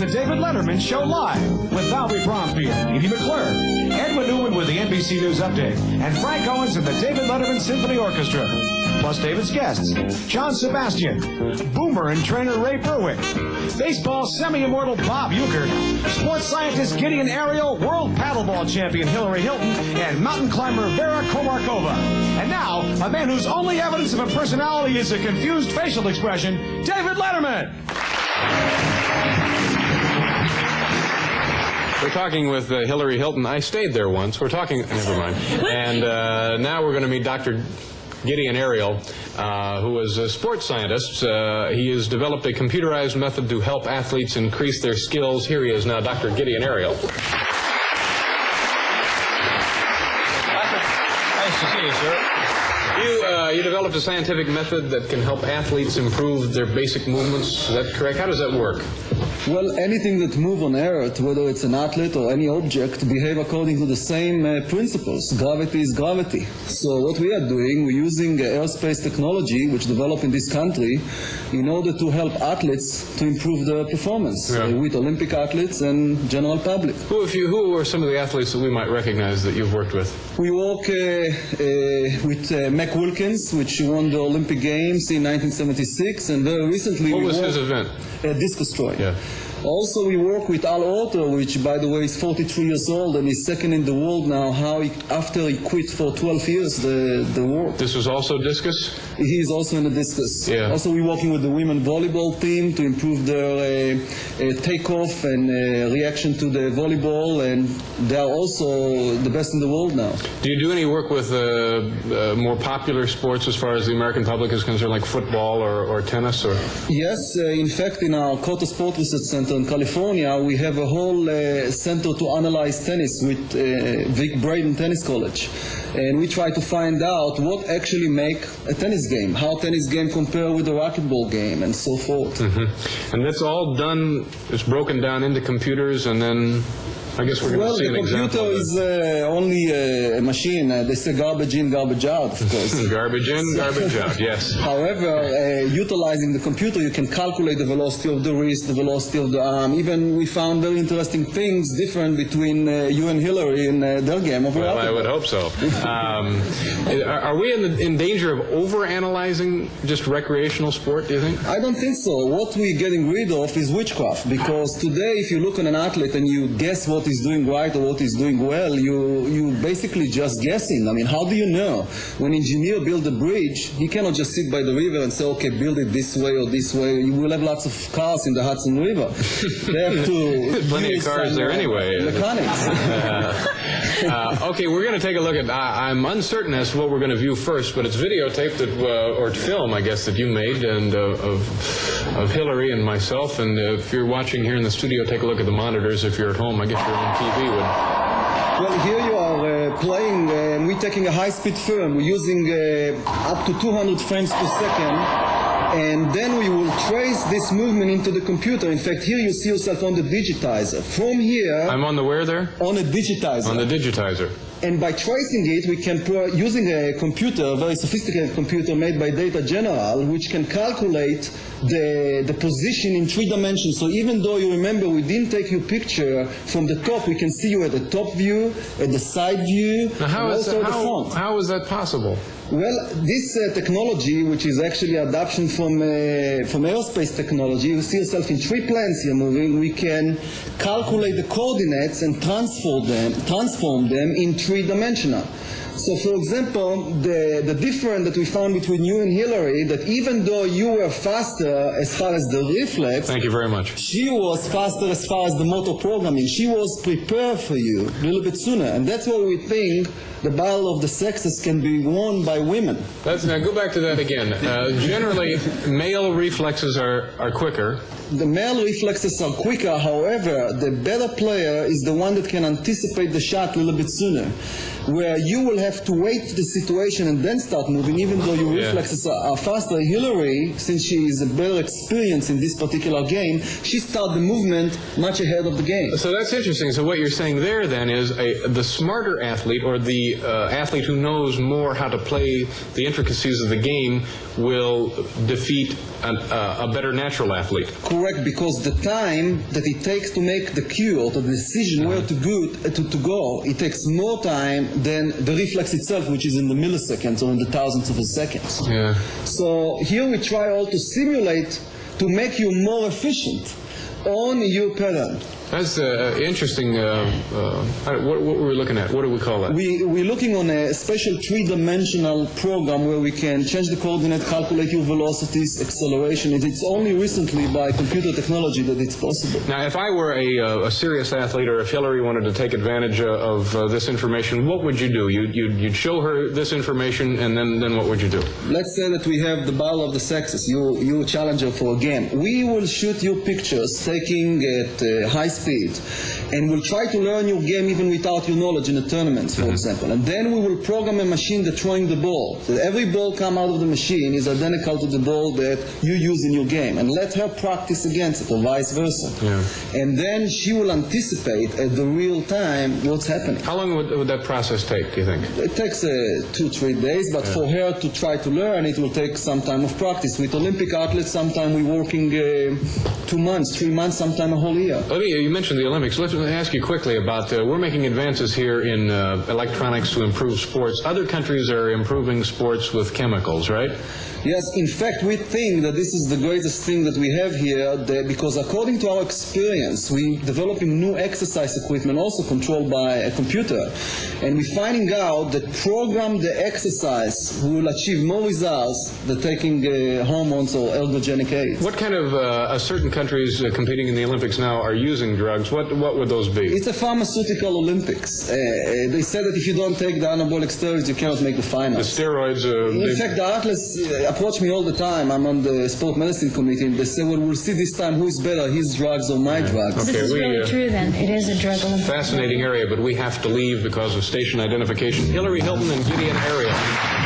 The David Letterman Show live with Valerie Bromfield, Edie McClure, Edwin Newman with the NBC News Update, and Frank Owens and the David Letterman Symphony Orchestra. Plus David's guests, John Sebastian, Boomer and trainer Ray Berwick, baseball semi-immortal Bob Uecker, sports scientist Gideon ARIEL, world paddleball champion Hillary Hilton, and mountain climber Vera Komarkova. And now, a man whose only evidence of a personality is a confused facial expression, David Letterman. We're talking with Hillary Hilton. I stayed there once. We're talking, never mind. And now we're going to meet Dr. Gideon ARIEL, who is a sports scientist. He has developed a computerized method to help athletes increase their skills. Here he is now, Dr. Gideon ARIEL. Nice to see you, sir. You developed a scientific method that can help athletes improve their basic movements. Is that correct? How does that work? Well, anything that moves on Earth, whether it's an athlete or any object, behave according to the same principles. Gravity is gravity. So what we are doing, we're using aerospace technology, which developed in this country, in order to help athletes to improve their performance with Olympic athletes and general public. Who are some of the athletes that we might recognize that you've worked with? We work with Mac Wilkins, which won the Olympic Games in 1976, and very recently what was his event? Discus throw. Yeah. Also, we work with Al Orter, which, by the way, is 43 years old and is second in the world now, after he quit for 12 years the world. This was also discus? He is also in the discus. Yeah. Also, we're working with the women volleyball team to improve their takeoff and reaction to the volleyball, and they are also the best in the world now. Do you do any work with more popular sports as far as the American public is concerned, like football or tennis? Or? Yes, in fact, in our Cotter Sport Research Center in California, we have a whole center to analyze tennis with Vic Braden Tennis College. And we try to find out what actually make a tennis game, how tennis game compare with a racquetball game, and so forth. Mm-hmm. And that's all done, it's broken down into computers, and then I guess we're going to see an example. Well, the computer is only a machine. They say garbage in, garbage out, of course. Garbage in, garbage out, yes. However, utilizing the computer, you can calculate the velocity of the wrist, the velocity of the arm. Even we found very interesting things different between you and Hillary in their game of Well, I would hope so. Are we in danger of over-analyzing just recreational sport, do you think? I don't think so. What we're getting rid of is witchcraft, because today if you look at an athlete and you guess what he's doing right or what he's doing well, you basically just guessing. I mean, how do you know? When an engineer builds a bridge, he cannot just sit by the river and say, okay, build it this way or this way. You will have lots of cars in the Hudson River. They have to plenty of cars there anyway. Mechanics. Okay, we're going to take a look at, I'm uncertain as to what we're going to view first, but it's videotaped or film, I guess, that you made and of Hillary and myself. And if you're watching here in the studio, take a look at the monitors. If you're at home, I guess you're on TV. Well, here you are playing, and we're taking a high-speed film. We're using up to 200 frames per second, and then we will trace this movement into the computer. In fact, here you see yourself on the digitizer. From here... I'm on the where there? On a digitizer. On the digitizer. And by tracing it, we can, using a computer, a very sophisticated computer made by Data General, which can calculate the position in 3 dimensions. So even though you remember we didn't take your picture from the top, we can see you at the top view, at the side view, now and also at the front. How is that possible? Well, this technology, which is actually adoption from aerospace technology, you see yourself in 3 planes here moving. We can calculate the coordinates and transform them in 3-dimensional. So, for example, the difference that we found between you and Hillary, that even though you were faster as far as the reflex, thank you very much, she was faster as far as the motor programming. She was prepared for you a little bit sooner, and that's why we think the battle of the sexes can be won by women. Now go back to that again. Generally, male reflexes are quicker. The male reflexes are quicker, however, the better player is the one that can anticipate the shot a little bit sooner. Where you will have to wait the situation and then start moving, even though your reflexes are faster. Hillary, since she is a better experience in this particular game, she started the movement much ahead of the game. So that's interesting. So what you're saying there then is the smarter athlete, or the athlete who knows more how to play the intricacies of the game, will defeat a better natural athlete. correct because the time that it takes to make the cue or the decision where to go, it takes more time than the reflex itself, which is in the milliseconds or in the thousandths of a second. Yeah. So here we try all to simulate to make you more efficient on your pattern. That's interesting. What were we looking at? What do we call that? We're looking on a special three-dimensional program where we can change the coordinate, calculate your velocities, acceleration. It's only recently by computer technology that it's possible. Now, if I were a serious athlete, or if Hillary wanted to take advantage of this information, what would you do? You'd show her this information, and then what would you do? Let's say that we have the battle of the sexes. You're a challenger for a game. We will shoot your pictures taking at high speed, and we'll try to learn your game even without your knowledge in the tournaments, for example. And then we will program a machine that's throwing the ball. So every ball come out of the machine is identical to the ball that you use in your game, and let her practice against it, or vice versa. Yeah. And then she will anticipate at the real time what's happening. How long would that process take, do you think? It takes 2-3 days, but for her to try to learn, it will take some time of practice. With Olympic athletes, sometimes we're working 2 months, 3 months, sometimes a whole year. You mentioned the Olympics. Let me ask you quickly about, we're making advances here in electronics to improve sports. Other countries are improving sports with chemicals, right? Yes, in fact, we think that this is the greatest thing that we have here, because according to our experience, we're developing new exercise equipment also controlled by a computer, and we're finding out that program the exercise will achieve more results than taking hormones or ergogenic aids. What kind of certain countries competing in the Olympics now are using drugs? What would those be? It's a pharmaceutical Olympics. They said that if you don't take the anabolic steroids, you cannot make the finals. The steroids... in fact, the athletes approach me all the time. I'm on the sport medicine committee, and they say, well, we'll see this time who's better, his drugs or my drugs. Okay, this is really true then. It is a drug Olympics. Fascinating area, but we have to leave because of station identification. Hillary Hilton and Gideon Ariel.